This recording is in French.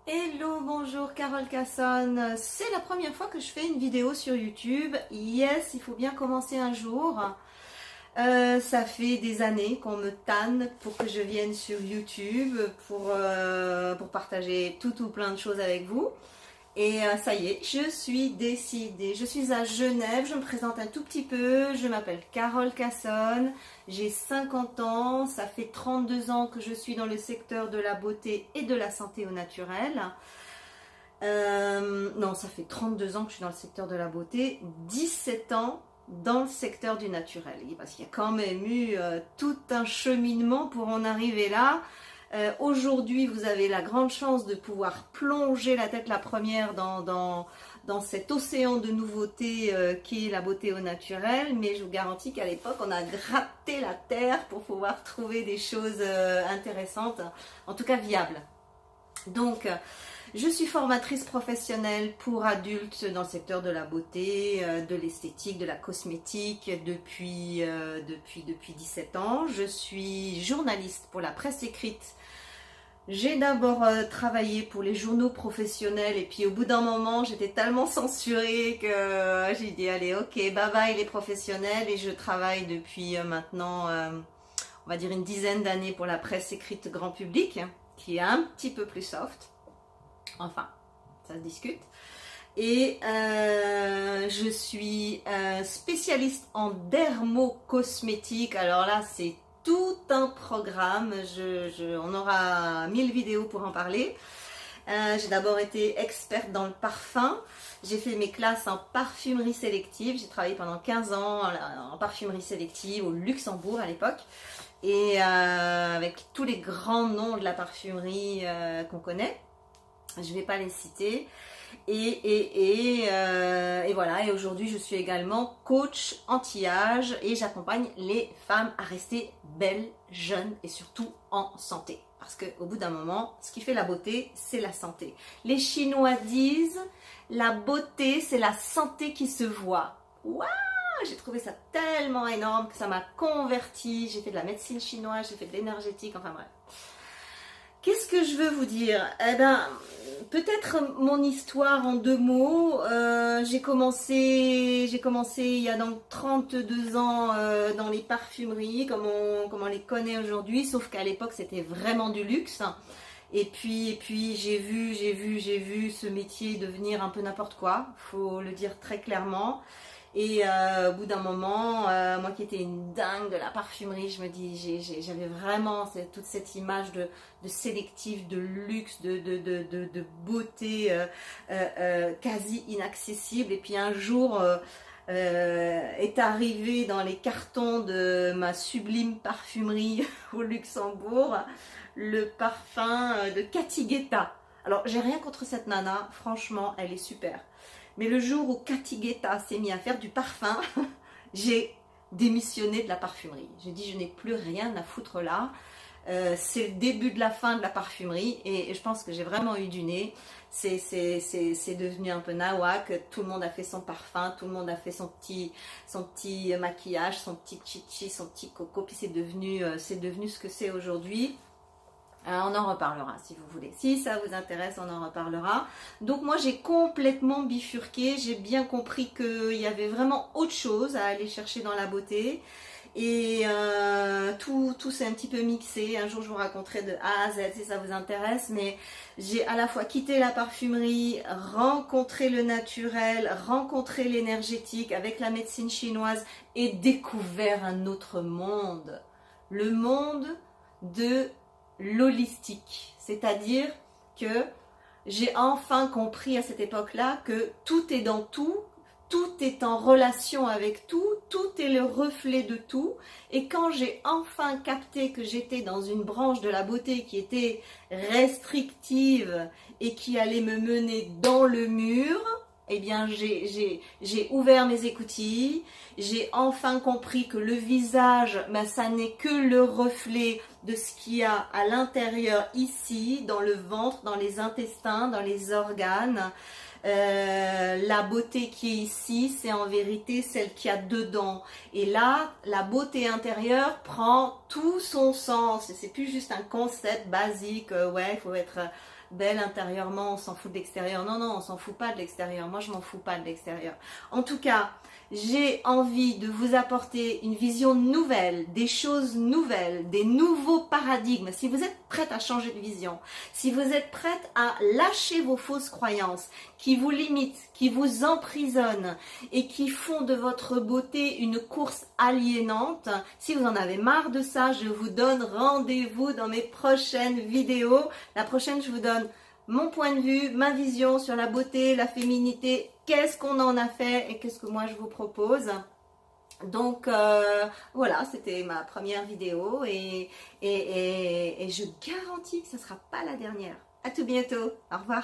Hello, bonjour, Carole Casson. C'est la première fois que je fais une vidéo sur YouTube. Yes, il faut bien commencer un jour. Ça fait des années qu'on me tanne pour que je vienne sur YouTube pour partager tout plein de choses avec vous. Et ça y est, je suis décidée. Je suis à Genève, je me présente un tout petit peu. Je m'appelle Carole Casson, j'ai 50 ans. Ça fait 32 ans que je suis dans le secteur de la beauté et de la santé au naturel. Non, ça fait 32 ans que je suis dans le secteur de la beauté, 17 ans dans le secteur du naturel. Parce qu'il y a quand même eu tout un cheminement pour en arriver là. Aujourd'hui, vous avez la grande chance de pouvoir plonger la tête la première dans cet océan de nouveautés qui est la beauté au naturel. Mais je vous garantis qu'à l'époque, on a gratté la terre pour pouvoir trouver des choses intéressantes, en tout cas viables. Donc, je suis formatrice professionnelle pour adultes dans le secteur de la beauté, de l'esthétique, de la cosmétique depuis 17 ans. Je suis journaliste pour la presse écrite. J'ai d'abord travaillé pour les journaux professionnels et puis au bout d'un moment, j'étais tellement censurée que j'ai dit allez, ok, bye bye les professionnels, et je travaille depuis maintenant, on va dire une dizaine d'années pour la presse écrite grand public, qui est un petit peu plus soft. Enfin, ça se discute. Et je suis spécialiste en dermocosmétique. Alors là, c'est tout un programme. On aura 1000 vidéos pour en parler. J'ai d'abord été experte dans le parfum. J'ai fait mes classes en parfumerie sélective. J'ai travaillé pendant 15 ans en parfumerie sélective au Luxembourg à l'époque. Et avec tous les grands noms de la parfumerie qu'on connaît. Je ne vais pas les citer. Et voilà, et aujourd'hui je suis également coach anti-âge et j'accompagne les femmes à rester belles, jeunes et surtout en santé. Parce qu'au bout d'un moment, ce qui fait la beauté, c'est la santé. Les Chinois disent, la beauté, c'est la santé qui se voit. Waouh! J'ai trouvé ça tellement énorme que ça m'a convertie. J'ai fait de la médecine chinoise, j'ai fait de l'énergétique, enfin bref. Qu'est-ce que je veux vous dire? Eh ben, peut-être mon histoire en 2 mots. J'ai commencé il y a donc 32 ans dans les parfumeries, comme on les connaît aujourd'hui, sauf qu'à l'époque c'était vraiment du luxe. Et puis j'ai vu ce métier devenir un peu n'importe quoi, faut le dire très clairement. Et au bout d'un moment, moi qui étais une dingue de la parfumerie, je me dis, j'avais vraiment toute cette image de sélectif, de luxe, de beauté quasi inaccessible. Et puis un jour est arrivé dans les cartons de ma sublime parfumerie au Luxembourg le parfum de Cathy Guetta. Alors j'ai rien contre cette nana, franchement elle est super. Mais le jour où Cathy Guetta s'est mis à faire du parfum, j'ai démissionné de la parfumerie. J'ai dit je n'ai plus rien à foutre là. C'est le début de la fin de la parfumerie et je pense que j'ai vraiment eu du nez. C'est devenu un peu nawak. Tout le monde a fait son parfum, tout le monde a fait son petit maquillage, son petit chichi, son petit coco. Puis c'est devenu ce que c'est aujourd'hui. On en reparlera si vous voulez. Si ça vous intéresse, on en reparlera. Donc moi j'ai complètement bifurqué. J'ai bien compris qu'il y avait vraiment autre chose à aller chercher dans la beauté. Et tout s'est un petit peu mixé. Un jour je vous raconterai de A à Z si ça vous intéresse. Mais j'ai à la fois quitté la parfumerie, rencontré le naturel, rencontré l'énergétique avec la médecine chinoise et découvert un autre monde. Le monde de l'holistique, c'est-à-dire que j'ai enfin compris à cette époque-là que tout est dans tout, tout est en relation avec tout, tout est le reflet de tout, et quand j'ai enfin capté que j'étais dans une branche de la beauté qui était restrictive et qui allait me mener dans le mur, eh bien j'ai ouvert mes écoutilles, j'ai enfin compris que le visage, ben, ça n'est que le reflet de ce qu'il y a à l'intérieur ici, dans le ventre, dans les intestins, dans les organes. La beauté qui est ici, c'est en vérité celle qu'il y a dedans. Et là, la beauté intérieure prend tout son sens. Et c'est plus juste un concept basique, ouais, il faut être belle intérieurement, on s'en fout de l'extérieur. Non, non, on s'en fout pas de l'extérieur. Moi, je m'en fous pas de l'extérieur. En tout cas, j'ai envie de vous apporter une vision nouvelle, des choses nouvelles, des nouveaux paradigmes. Si vous êtes prête à changer de vision, si vous êtes prête à lâcher vos fausses croyances qui vous limitent, qui vous emprisonnent et qui font de votre beauté une course aliénante, si vous en avez marre de ça, je vous donne rendez-vous dans mes prochaines vidéos. La prochaine, je vous donne mon point de vue, ma vision sur la beauté, la féminité, qu'est-ce qu'on en a fait et qu'est-ce que moi je vous propose. Donc voilà, c'était ma première vidéo et je garantis que ce ne sera pas la dernière. À tout bientôt, au revoir.